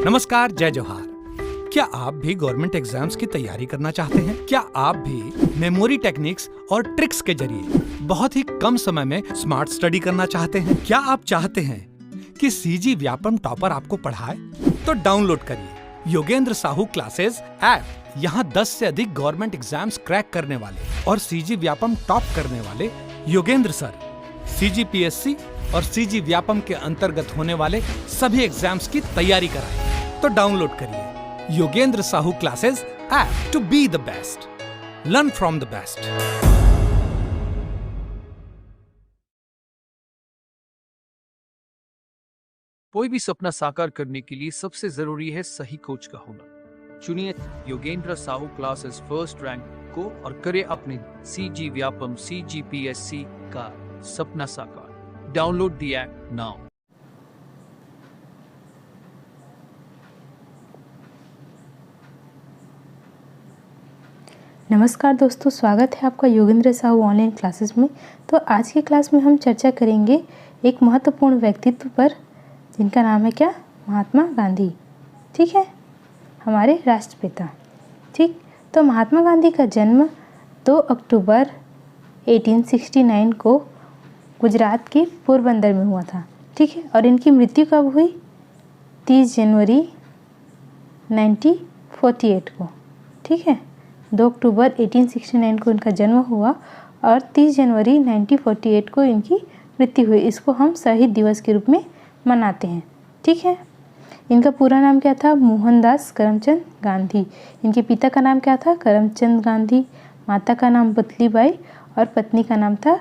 नमस्कार, जय जोहार। क्या आप भी गवर्नमेंट एग्जाम्स की तैयारी करना चाहते हैं? क्या आप भी मेमोरी टेक्निक्स और ट्रिक्स के जरिए बहुत ही कम समय में स्मार्ट स्टडी करना चाहते हैं? क्या आप चाहते हैं कि सीजी व्यापम टॉपर आपको पढ़ाए? तो डाउनलोड करिए योगेंद्र साहू क्लासेस ऐप। यहाँ 10 से अधिक गवर्नमेंट एग्जाम्स क्रैक करने वाले और सीजी व्यापम टॉप करने वाले योगेंद्र सर CGPSC और सीजी व्यापम के अंतर्गत होने वाले सभी एग्जाम्स की तैयारी कराएं। तो डाउनलोड करिए Yogendra Sahu classes app to be the best, learn from the best. कोई भी सपना साकार करने के लिए सबसे जरूरी है सही कोच का होना। चुनिए Yogendra Sahu classes first rank को और करे अपने सीजी व्यापम CGPSC का सपना साकार। Download the app now. नमस्कार दोस्तों, स्वागत है आपका योगेंद्र साहू ऑनलाइन क्लासेस में। तो आज की क्लास में हम चर्चा करेंगे एक महत्वपूर्ण व्यक्तित्व पर, जिनका नाम है क्या? महात्मा गांधी। ठीक है, हमारे राष्ट्रपिता। ठीक, तो महात्मा गांधी का जन्म 2 अक्टूबर 1869 को गुजरात के पोरबंदर में हुआ था। ठीक है, और इनकी मृत्यु कब हुई? 30 जनवरी 1948 को। ठीक है, 2 अक्टूबर 1869 को इनका जन्म हुआ और 30 जनवरी 1948 को इनकी मृत्यु हुई। इसको हम शहीद दिवस के रूप में मनाते हैं। ठीक है, इनका पूरा नाम क्या था? मोहनदास करमचंद गांधी। इनके पिता का नाम क्या था? करमचंद गांधी। माता का नाम पुतलीबाई और पत्नी का नाम था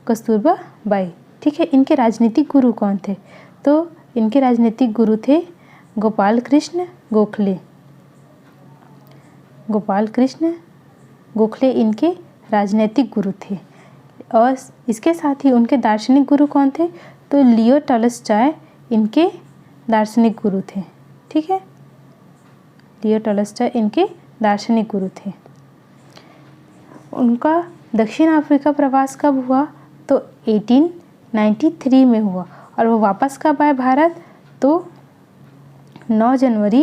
कस्तूरबा बाई। ठीक है, इनके राजनीतिक गुरु कौन थे? तो इनके राजनीतिक गुरु थे गोपाल कृष्ण गोखले। गोपाल कृष्ण गोखले इनके राजनीतिक गुरु थे। और इसके साथ ही उनके दार्शनिक गुरु कौन थे? तो लियो टॉलस्टॉय इनके दार्शनिक गुरु थे। ठीक है, लियो टॉलस्टॉय इनके दार्शनिक गुरु थे। उनका दक्षिण अफ्रीका प्रवास कब हुआ? तो 1893 में हुआ। और वो वापस कब आए भारत? तो 9 जनवरी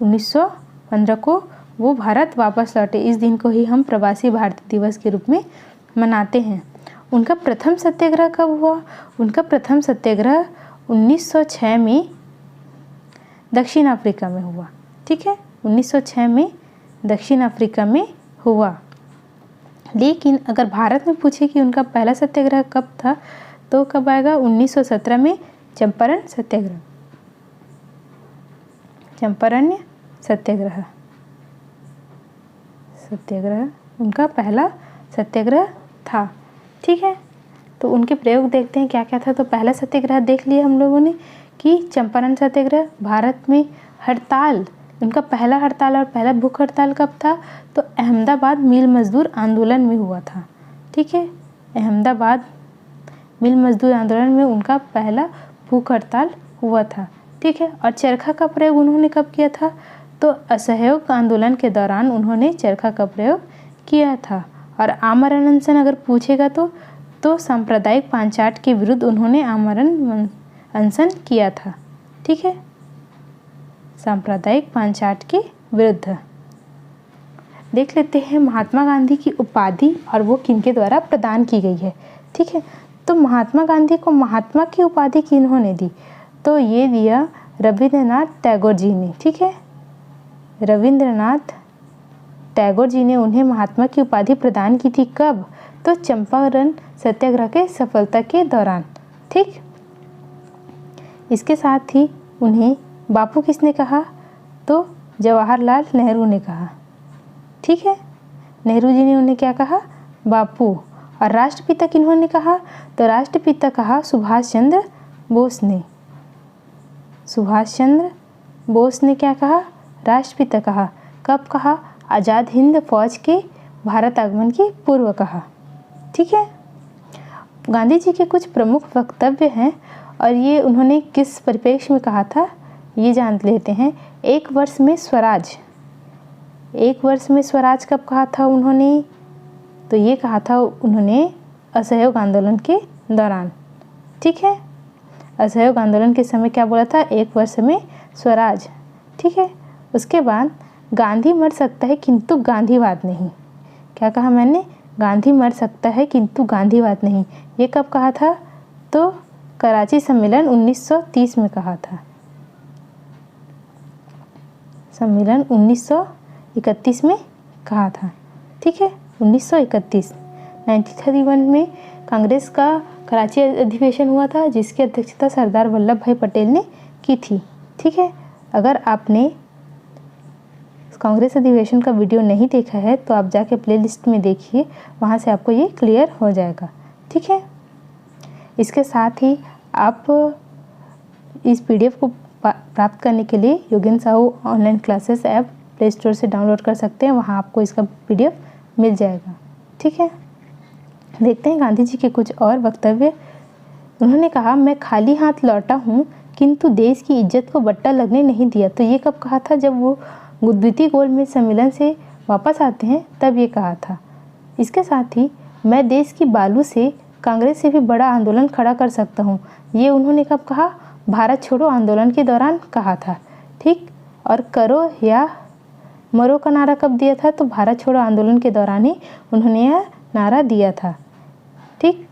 1915 को वो भारत वापस लौटे। इस दिन को ही हम प्रवासी भारतीय दिवस के रूप में मनाते हैं। उनका प्रथम सत्याग्रह कब हुआ? उनका प्रथम सत्याग्रह 1906 में दक्षिण अफ्रीका में हुआ। ठीक है, 1906 में दक्षिण अफ्रीका में हुआ। लेकिन अगर भारत में पूछे कि उनका पहला सत्याग्रह कब था, तो कब आएगा? 1917 में चंपारण सत्याग्रह। चंपारण्य सत्याग्रह उनका पहला सत्याग्रह था। ठीक है, तो उनके प्रयोग देखते हैं क्या क्या था। तो पहला सत्याग्रह देख लिया हम लोगों ने कि चंपारण सत्याग्रह। भारत में हड़ताल, उनका पहला हड़ताल और पहला भूख हड़ताल कब था? तो अहमदाबाद मिल मजदूर आंदोलन में हुआ था। ठीक है, अहमदाबाद मिल मजदूर आंदोलन में उनका पहला भूख हड़ताल हुआ था। ठीक है, और चरखा का प्रयोग उन्होंने कब किया था? तो असहयोग आंदोलन के दौरान उन्होंने चरखा का प्रयोग किया था। और आमरण अनशन अगर पूछेगा तो सांप्रदायिक पांचाट के विरुद्ध उन्होंने आमरण अनशन किया था। ठीक है, सांप्रदायिक पांचाट के विरुद्ध। देख लेते हैं महात्मा गांधी की उपाधि और वो किनके द्वारा प्रदान की गई है। ठीक है, तो महात्मा गांधी को महात्मा की उपाधि किन्होंने दी? तो ये दिया रविंद्रनाथ टैगोर जी ने। ठीक है, रविंद्रनाथ टैगोर जी ने उन्हें महात्मा की उपाधि प्रदान की थी। कब? तो चंपारण सत्याग्रह के सफलता के दौरान। ठीक, इसके साथ ही उन्हें बापू किसने कहा? तो जवाहरलाल नेहरू ने कहा। ठीक है, नेहरू जी ने उन्हें क्या कहा? बापू। और राष्ट्रपिता किन्होंने कहा? तो राष्ट्रपिता कहा सुभाष चंद्र बोस ने। सुभाष चंद्र बोस ने क्या कहा? राष्ट्रपिता कहा। कब कहा? आज़ाद हिंद फौज के भारत आगमन के पूर्व कहा। ठीक है, गांधी जी के कुछ प्रमुख वक्तव्य हैं और ये उन्होंने किस परिप्रेक्ष्य में कहा था, ये जान लेते हैं। 1 वर्ष में स्वराज। 1 वर्ष में स्वराज कब कहा था उन्होंने? तो ये कहा था उन्होंने असहयोग आंदोलन के दौरान। ठीक है, असहयोग आंदोलन के समय क्या बोला था? 1 वर्ष में स्वराज। ठीक है। उसके बाद गांधी मर सकता है किंतु गांधीवाद नहीं। क्या कहा मैंने? गांधी मर सकता है किंतु गांधीवाद नहीं। ये कब कहा था? तो कराची सम्मेलन 1930 में कहा था। सम्मेलन 1931 में कहा था, ठीक है। 1931 में कांग्रेस का कराची अधिवेशन हुआ था, जिसकी अध्यक्षता सरदार वल्लभ भाई पटेल ने की थी, ठीक है। अगर आपने कांग्रेस अधिवेशन का वीडियो नहीं देखा है तो आप जाके प्लेलिस्ट में देखिए, वहाँ से आपको ये क्लियर हो जाएगा, ठीक है। इसके साथ ही आप इस PDF को प्राप्त करने के लिए Yogendra Sahu online classes app play store से डाउनलोड कर सकते हैं, वहाँ आपको इसका PDF मिल जाएगा, ठीक है। देखते हैं गांधी जी के कुछ और वक्तव्य। उन्होंने कहा, मैं खाली हाथ लौटा हूँ किंतु देश की इज्जत को बट्टा लगने नहीं दिया। तो ये कब कहा था? जब वो द्वितीय गोलमेज सम्मेलन से वापस आते हैं तब ये कहा था। इसके साथ ही मैं देश की बालू से कांग्रेस से भी बड़ा आंदोलन खड़ा कर सकता हूँ, ये उन्होंने कब कहा? भारत छोड़ो आंदोलन के दौरान कहा था, ठीक। और करो या मरो का नारा कब दिया था? तो भारत छोड़ो आंदोलन के दौरान ही उन्होंने यह नारा दिया था, ठीक।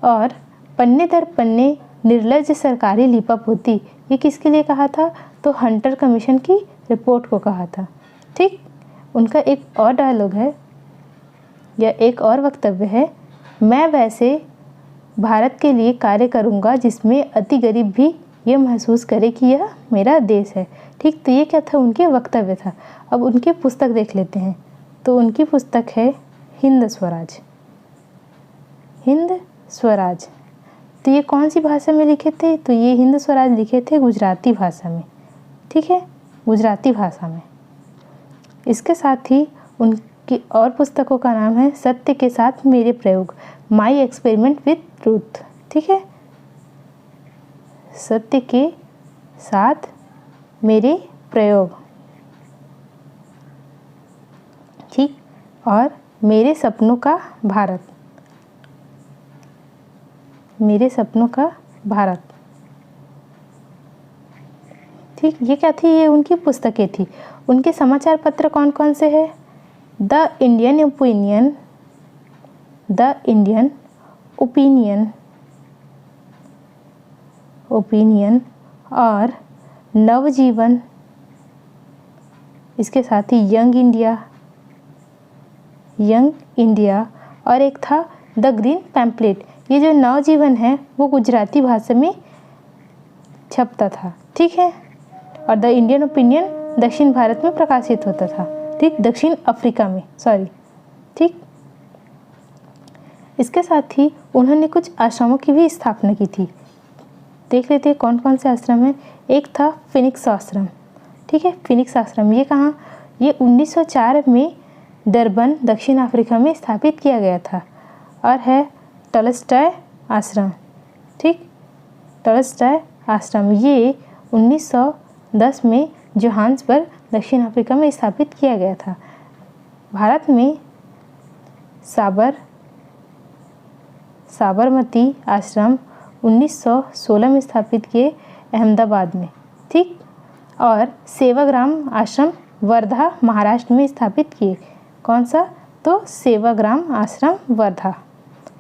और पन्ने दर पन्ने निर्लज्ज सरकारी लीपापोती, ये किसके लिए कहा था? तो हंटर कमीशन की रिपोर्ट को कहा था, ठीक। उनका एक और डायलॉग है या एक और वक्तव्य है, मैं वैसे भारत के लिए कार्य करूंगा जिसमें अति गरीब भी ये महसूस करे कि यह मेरा देश है, ठीक। तो ये क्या था? उनके वक्तव्य था। अब उनकी पुस्तक देख लेते हैं। तो उनकी पुस्तक है हिंद स्वराज। हिंद स्वराज। तो ये कौन सी भाषा में लिखे थे? तो ये हिंद स्वराज लिखे थे गुजराती भाषा में, ठीक है, गुजराती भाषा में। इसके साथ ही उनकी और पुस्तकों का नाम है सत्य के साथ मेरे प्रयोग, माई एक्सपेरिमेंट विथ ट्रूथ, ठीक है। सत्य के साथ मेरे प्रयोग, ठीक। और मेरे सपनों का भारत, मेरे सपनों का भारत, ठीक। ये क्या थी? ये उनकी पुस्तकें थी। उनके समाचार पत्र कौन कौन से हैं? The Indian opinion, the Indian opinion, opinion और नवजीवन। इसके साथ ही यंग इंडिया, यंग इंडिया। और एक था द ग्रीन पैम्पलेट। ये जो नवजीवन है वो गुजराती भाषा में छपता था, ठीक है। और द इंडियन ओपिनियन दक्षिण भारत में प्रकाशित होता था, ठीक, दक्षिण अफ्रीका में, सॉरी, ठीक। इसके साथ ही उन्होंने कुछ आश्रमों की भी स्थापना की थी। देख लेते हैं कौन कौन से आश्रम हैं। एक था फिनिक्स आश्रम, ठीक है, फिनिक्स आश्रम। ये कहाँ? ये 1904 में डरबन दक्षिण अफ्रीका में स्थापित किया गया था। और है टॉलस्टॉय आश्रम, ठीक, टॉलस्टॉय आश्रम। ये 1910 में जोहान्सबर्ग दक्षिण अफ्रीका में स्थापित किया गया था। भारत में साबरमती आश्रम 1916 में स्थापित किए अहमदाबाद में, ठीक। और सेवाग्राम आश्रम वर्धा महाराष्ट्र में स्थापित किए। कौन सा? तो सेवाग्राम आश्रम वर्धा।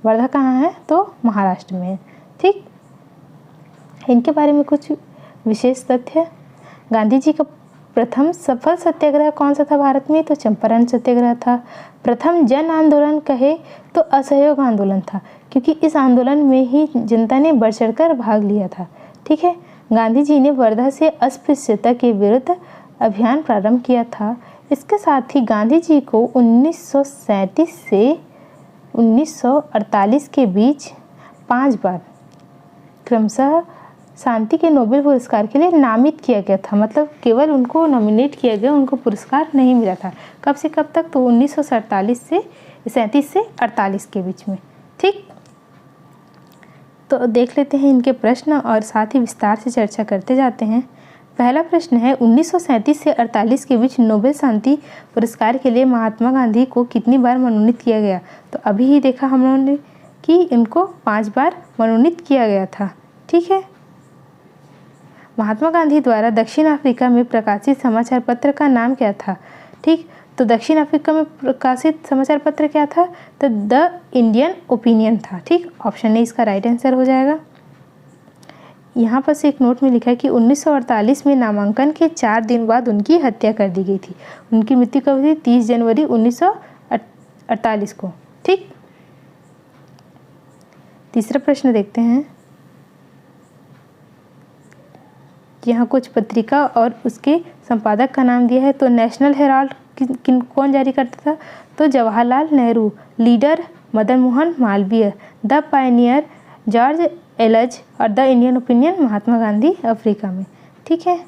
वर्धा कहाँ है? तो महाराष्ट्र में है, ठीक। इनके बारे में कुछ विशेष तथ्य। गांधी जी का प्रथम सफल सत्याग्रह कौन सा था भारत में? तो चंपारण सत्याग्रह था। प्रथम जन आंदोलन कहे तो असहयोग आंदोलन था, क्योंकि इस आंदोलन में ही जनता ने बढ़ चढ़कर भाग लिया था, ठीक है। गांधी जी ने वर्धा से अस्पृश्यता के विरुद्ध अभियान प्रारंभ किया था। इसके साथ ही गांधी जी को 1937 से 1948 के बीच 5 बार क्रमशः शांति के नोबेल पुरस्कार के लिए नामित किया गया था। मतलब केवल उनको नॉमिनेट किया गया, उनको पुरस्कार नहीं मिला था। कब से कब तक? तो 1947 से 37 से 48 के बीच में, ठीक। तो देख लेते हैं इनके प्रश्न और साथ ही विस्तार से चर्चा करते जाते हैं। पहला प्रश्न है 1937 से 48 के बीच नोबेल शांति पुरस्कार के लिए महात्मा गांधी को कितनी बार मनोनीत किया गया? तो अभी ही देखा हम लोगों ने कि इनको 5 बार मनोनीत किया गया था, ठीक है। महात्मा गांधी द्वारा दक्षिण अफ्रीका में प्रकाशित समाचार पत्र का नाम क्या था? ठीक, तो दक्षिण अफ्रीका में प्रकाशित समाचार पत्र क्या था? तो द इंडियन ओपिनियन था। ठीक, ऑप्शन ए इसका राइट आंसर हो जाएगा। यहाँ पर से एक नोट में लिखा है कि 1948 में नामांकन के 4 दिन बाद उनकी हत्या कर दी गई थी। उनकी मृत्यु कब हुई? 30 जनवरी 1948 को। ठीक, तीसरा प्रश्न देखते हैं। यहाँ कुछ पत्रिका और उसके संपादक का नाम दिया है। तो नेशनल हेराल्ड कौन जारी करता था? तो Jawaharlal Nehru, leader Madan Mohan Malviya, the pioneer George Allen और the Indian opinion Mahatma Gandhi Africa में। ठीक है।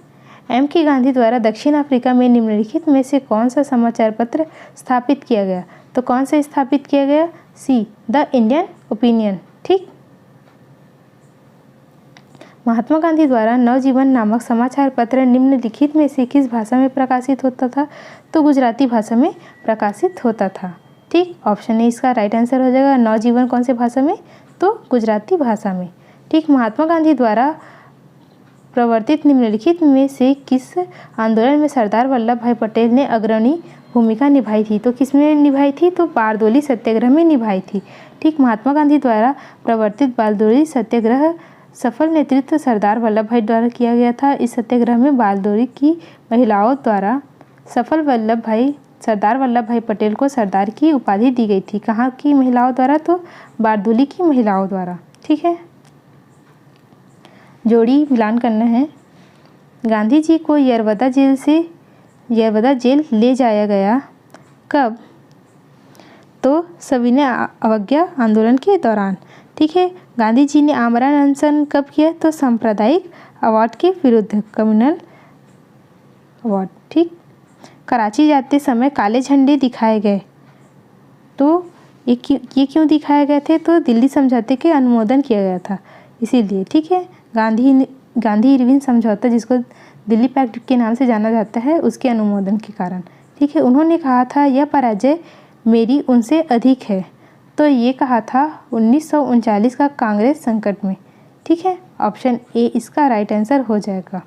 एम के गांधी द्वारा दक्षिण अफ्रीका में निम्नलिखित में से कौन सा समाचार पत्र स्थापित किया गया? तो कौन सा स्थापित किया गया? सी, द इंडियन ओपिनियन। ठीक, महात्मा गांधी द्वारा नवजीवन नामक समाचार पत्र निम्नलिखित में से किस भाषा में प्रकाशित होता था? तो गुजराती भाषा में प्रकाशित होता था। ठीक, ऑप्शन ए इसका राइट आंसर हो जाएगा। नवजीवन कौन से भाषा में? तो गुजराती भाषा में। ठीक, महात्मा गांधी द्वारा प्रवर्तित निम्नलिखित में से किस आंदोलन में सरदार वल्लभ भाई पटेल ने अग्रणी भूमिका निभाई थी? तो किस में निभाई थी? तो बारदोली सत्याग्रह में निभाई थी। ठीक, महात्मा गांधी द्वारा प्रवर्तित बारदोली सत्याग्रह सफल नेतृत्व सरदार वल्लभ भाई द्वारा किया गया था। इस सत्याग्रह में बारदोली की महिलाओं द्वारा सरदार वल्लभ भाई पटेल को सरदार की उपाधि दी गई थी। कहाँ की महिलाओं द्वारा? तो बारदोली की महिलाओं द्वारा। ठीक है, जोड़ी मिलान करना है। गांधी जी को यरवदा जेल ले जाया गया कब? तो सविनय अवज्ञा आंदोलन के दौरान। ठीक है, गांधी जी ने आमरण अनशन कब किया? तो सांप्रदायिक अवार्ड के विरुद्ध, कम्युनल अवार्ड। ठीक, कराची जाते समय काले झंडे दिखाए गए। तो ये क्यों दिखाए गए थे? तो दिल्ली समझौते के अनुमोदन किया गया था इसीलिए। ठीक है, गांधी इरविन समझौता, जिसको दिल्ली पैक्ट के नाम से जाना जाता है, उसके अनुमोदन के कारण। ठीक है, उन्होंने कहा था यह पराजय मेरी उनसे अधिक है। तो ये कहा था 1939 का कांग्रेस संकट में। ठीक है, ऑप्शन ए इसका राइट आंसर हो जाएगा।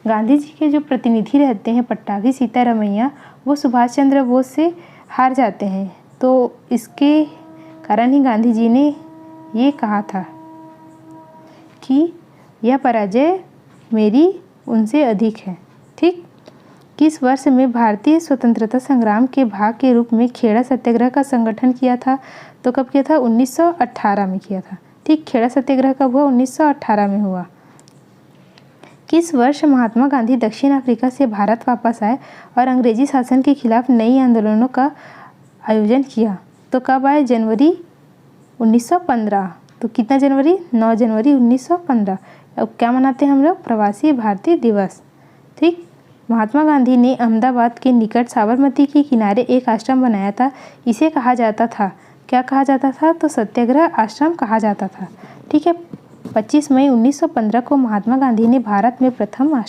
गांधी जी के जो प्रतिनिधि रहते हैं पट्टाभी सीतारमैया, वो सुभाष चंद्र बोस से हार जाते हैं। तो इसके कारण ही गांधी जी ने ये कहा था कि यह पराजय मेरी उनसे अधिक है। ठीक, किस वर्ष में भारतीय स्वतंत्रता संग्राम के भाग के रूप में खेड़ा सत्याग्रह का संगठन किया था? तो कब किया था? 1918 में किया था। ठीक, खेड़ा सत्याग्रह कब हुआ? 1918 में हुआ। किस वर्ष महात्मा गांधी दक्षिण अफ्रीका से भारत वापस आए और अंग्रेजी शासन के खिलाफ नई आंदोलनों का आयोजन किया? तो कब आए? जनवरी 1915। तो कितना जनवरी? 9 जनवरी 1915। अब क्या मनाते हैं हम लोग? प्रवासी भारतीय दिवस। ठीक, महात्मा गांधी ने अहमदाबाद के निकट साबरमती के किनारे एक आश्रम बनाया था। इसे कहा जाता था, क्या कहा जाता था? तो सत्याग्रह आश्रम कहा जाता था। ठीक है, 25 मई 1915 को महात्मा गांधी ने भारत में प्रथम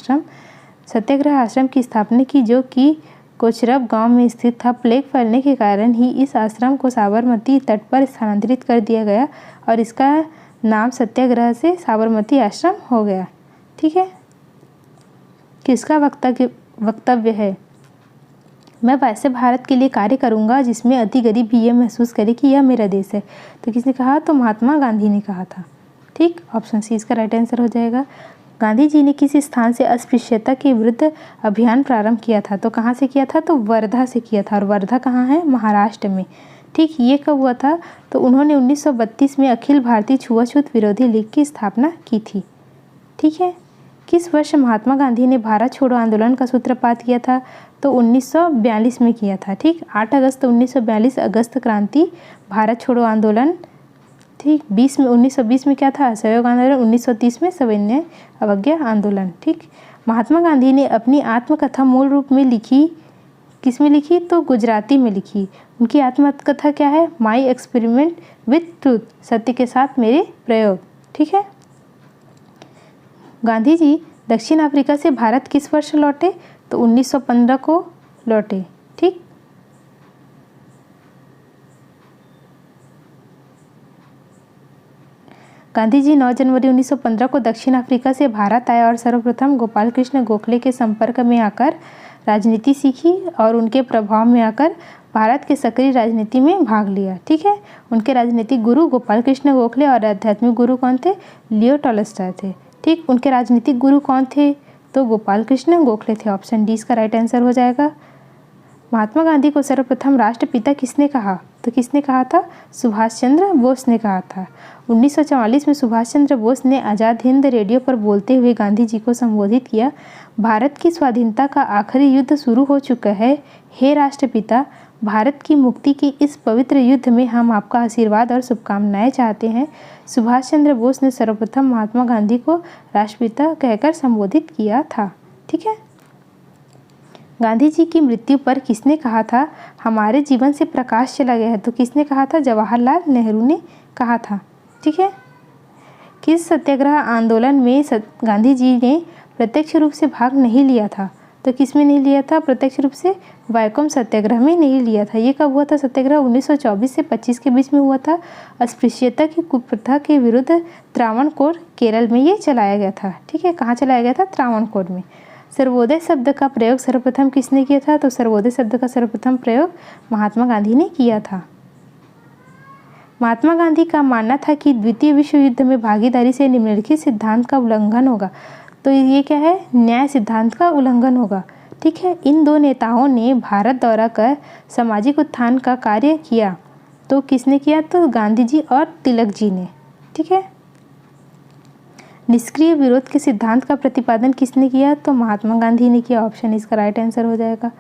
सत्याग्रह आश्रम की स्थापना की, जो कि कोचरब गांव में स्थित था। प्लेग फैलने के कारण ही इस आश्रम को साबरमती तट पर स्थानांतरित कर दिया गया और इसका नाम सत्याग्रह से साबरमती आश्रम हो गया। ठीक है, किसका वक्तव्य है? मैं वैसे भारत के लिए कार्य करूंगा जिसमें अति गरीब भी यह महसूस करे कि यह मेरा देश है। तो किसने कहा? तो महात्मा गांधी ने कहा था। ठीक, ऑप्शन सी इसका राइट आंसर हो जाएगा। गांधी जी ने किस स्थान से अस्पृश्यता के विरुद्ध अभियान प्रारंभ किया था? तो कहाँ से किया था? तो वर्धा से किया था। और वर्धा कहाँ है? महाराष्ट्र में। ठीक, ये कब हुआ था? तो उन्होंने 1932 में अखिल भारतीय छुआछूत विरोधी लीग की स्थापना की थी। ठीक है, किस वर्ष महात्मा गांधी ने भारत छोड़ो आंदोलन का सूत्रपात किया था? तो 1942 में किया था। ठीक, 8 अगस्त 1942 अगस्त क्रांति भारत छोड़ो आंदोलन। ठीक, 1920 में क्या था? असहयोग आंदोलन। 1930 में सविनय अवज्ञा आंदोलन। ठीक, महात्मा गांधी ने अपनी आत्मकथा मूल रूप में लिखी, किस में लिखी? तो गुजराती में लिखी। उनकी आत्मकथा क्या है? माई एक्सपेरिमेंट विथ ट्रूथ, सत्य के साथ मेरे प्रयोग। ठीक है, गांधी जी दक्षिण अफ्रीका से भारत किस वर्ष लौटे? तो 1915 को लौटे। ठीक, गांधी जी 9 जनवरी 1915 को दक्षिण अफ्रीका से भारत आए और सर्वप्रथम गोपाल कृष्ण गोखले के संपर्क में आकर राजनीति सीखी और उनके प्रभाव में आकर भारत के सक्रिय राजनीति में भाग लिया। ठीक है, उनके राजनीतिक गुरु गोपाल कृष्ण गोखले और आध्यात्मिक गुरु कौन थे? लियो टॉलस्टॉय थे। ठीक, उनके राजनीतिक गुरु कौन थे? तो गोपाल कृष्ण गोखले थे। ऑप्शन डी इसका राइट आंसर हो जाएगा। महात्मा गांधी को सर्वप्रथम राष्ट्रपिता किसने कहा? तो किसने कहा था? सुभाष चंद्र बोस ने कहा था। 1944 में सुभाष चंद्र बोस ने आज़ाद हिंद रेडियो पर बोलते हुए गांधी जी को संबोधित किया, भारत की स्वाधीनता का आखिरी युद्ध शुरू हो चुका है। हे राष्ट्रपिता, भारत की मुक्ति के इस पवित्र युद्ध में हम आपका आशीर्वाद और शुभकामनाएं चाहते हैं। सुभाष चंद्र बोस ने सर्वप्रथम महात्मा गांधी को राष्ट्रपिता कहकर संबोधित किया था। ठीक है, गांधी जी की मृत्यु पर किसने कहा था, हमारे जीवन से प्रकाश चला गया है? तो किसने कहा था? जवाहरलाल नेहरू ने कहा था। ठीक है, किस सत्याग्रह आंदोलन में गांधी जी ने प्रत्यक्ष रूप से भाग नहीं लिया था? तो किस में नहीं लिया था प्रत्यक्ष रूप से? वैकोम सत्याग्रह में नहीं लिया था। ये कब हुआ था सत्याग्रह? 1924 से 25 के बीच में हुआ था। अस्पृश्यता की कुप्रथा के विरुद्ध त्रावणकोर केरल में ये चलाया गया था। ठीक है, कहाँ चलाया गया था? त्रावणकोर में। सर्वोदय शब्द का प्रयोग सर्वप्रथम किसने किया था? तो सर्वोदय शब्द का सर्वप्रथम प्रयोग महात्मा गांधी ने किया था। महात्मा गांधी का मानना था कि द्वितीय विश्व युद्ध में भागीदारी से निम्नलिखित सिद्धांत का उल्लंघन होगा। तो ये क्या है? न्याय सिद्धांत का उल्लंघन होगा। ठीक है, इन दो नेताओं ने भारत दौरा कर सामाजिक उत्थान का कार्य किया। तो किसने किया? तो गांधी जी और तिलक जी ने। ठीक है, निष्क्रिय विरोध के सिद्धांत का प्रतिपादन किसने किया? तो महात्मा गांधी ने किया। ऑप्शन इसका राइट आंसर हो जाएगा।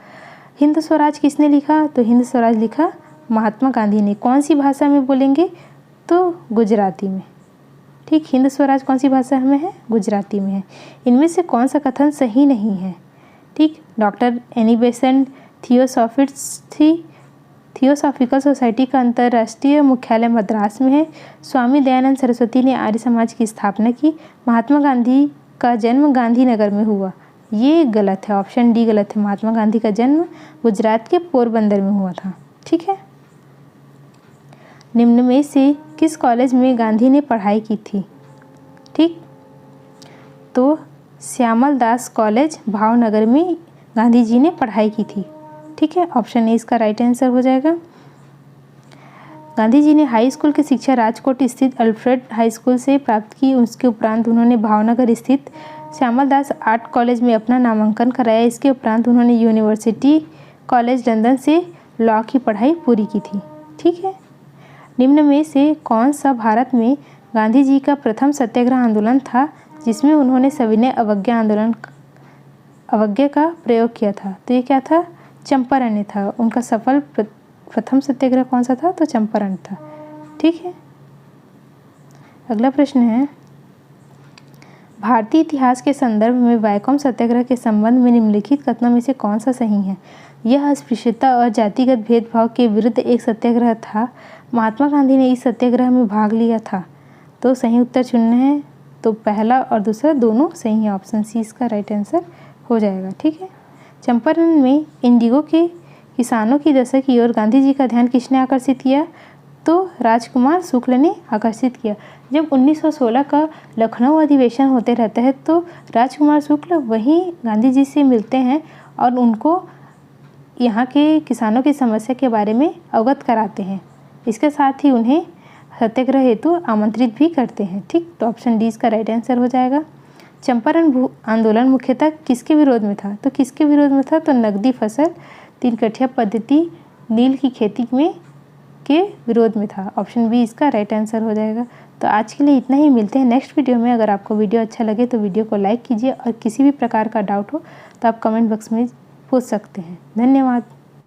हिंद स्वराज किसने लिखा? तो हिंद स्वराज लिखा महात्मा गांधी ने। कौन सी भाषा में बोलेंगे? तो गुजराती में। ठीक, हिंद स्वराज कौन सी भाषा में है? गुजराती में है। इनमें से कौन सा कथन सही नहीं है? ठीक, doctor Annie Besant theosophical society का अंतर्राष्ट्रीय मुख्यालय मद्रास में है। स्वामी दयानंद सरस्वती ने आर्य समाज की स्थापना की। महात्मा गांधी का जन्म गांधीनगर में हुआ। ये गलत है, ऑप्शन डी गलत है। महात्मा गांधी का जन्म गुजरात के पोरबंदर में हुआ था। ठीक है, निम्न में से किस कॉलेज में गांधी ने पढ़ाई की थी? ठीक, तो श्यामल दास कॉलेज भावनगर में गांधी जी ने पढ़ाई की थी। ठीक है, ऑप्शन ए इसका राइट आंसर हो जाएगा। गांधी जी ने हाई स्कूल की शिक्षा राजकोट स्थित अल्फ्रेड हाई स्कूल से प्राप्त की। उसके उपरांत उन्होंने भावनगर स्थित श्यामल दास आर्ट कॉलेज में अपना नामांकन कराया। इसके उपरांत उन्होंने यूनिवर्सिटी कॉलेज लंदन से लॉ की पढ़ाई पूरी की थी। ठीक है, निम्न में से कौन सा भारत में गांधी जी का प्रथम सत्याग्रह आंदोलन था जिसमें उन्होंने सविनय अवज्ञा का प्रयोग किया था? तो ये क्या था? चंपारण था। उनका सफल प्रथम सत्याग्रह कौन सा था? तो चंपारण था। ठीक है, अगला प्रश्न है, भारतीय इतिहास के संदर्भ में वैकोम सत्याग्रह के संबंध में निम्नलिखित कथनों में से कौन सा सही है? यह अस्पृश्यता और जातिगत भेदभाव के विरुद्ध एक सत्याग्रह था। महात्मा गांधी ने इस सत्याग्रह में भाग लिया था। तो सही उत्तर चुनना है। तो पहला और दूसरा दोनों सही है। ऑप्शन सी इसका राइट आंसर हो जाएगा। ठीक है, चंपारण में इंडिगो के किसानों की दशा की ओर गांधी जी का ध्यान किसने आकर्षित किया? तो राजकुमार शुक्ल ने आकर्षित किया। जब 1916 का लखनऊ अधिवेशन होते रहता है तो राजकुमार शुक्ल वहीं गांधी जी से मिलते हैं और उनको यहाँ के किसानों की समस्या के बारे में अवगत कराते हैं। इसके साथ ही उन्हें सत्याग्रह हेतु आमंत्रित भी करते हैं। ठीक, तो ऑप्शन डी इसका राइट आंसर हो जाएगा। चंपारण आंदोलन मुख्यतः किसके विरोध में था? तो किसके विरोध में था? तो नकदी फसल, 3 कठिया पद्धति, नील की खेती में के विरोध में था। ऑप्शन बी इसका राइट आंसर हो जाएगा। तो आज के लिए इतना ही। मिलते हैं नेक्स्ट वीडियो में। अगर आपको वीडियो अच्छा लगे तो वीडियो को लाइक कीजिए और किसी भी प्रकार का डाउट हो तो आप कमेंट बॉक्स में पूछ सकते हैं। धन्यवाद।